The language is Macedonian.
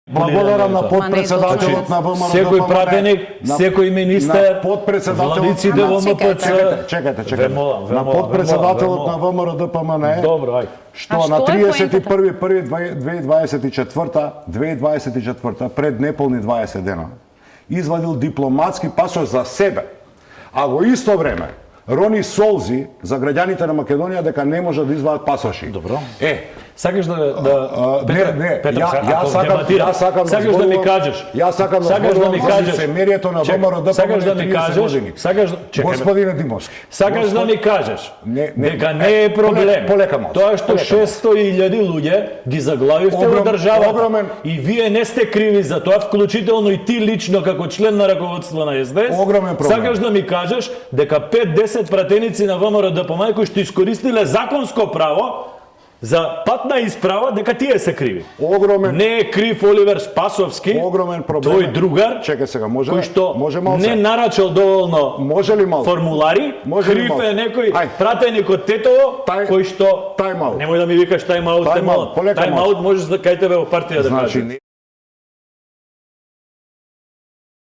Благодарам на подпредседателот на ВМРО. Секој пратеник, секој министер, владиците во МПЦ. Чекајте. На подпредседателот на ВМРО ДПМН. Добро, ај. Што на 31.1.2024 пред неполни 20 дена извадил дипломатски пасош за себе, а во исто време рони солзи за граѓаните на Македонија дека не може да извадат пасоши. Добро. Сакаш да Петр, сакаш да ми кажеш. Јас сакам да ми кажеш лицемерието на ВМРО ДПМН. Сакаш да ми кажеш, господине Димовски. Сакаш да ми кажеш дека не е проблем тоа што 600.000 луѓе ги заглавивте во државата и вие не сте криви за тоа, вклучително и ти лично како член на раководство на СДС. Сакаш да ми кажеш дека 5-10 пратеници на ВМРО ДПМН кои што искористиле законско право за патна исправа дека тие се криви. Не е крив Оливер Спасовски, тој другар, кој што не нарачал доволно формулари, крив е некој пратеник од Тетово, кој што... Немој да ми викаш тајм-аут, тајм-аут можеш да кај тебе во партија да кажеш.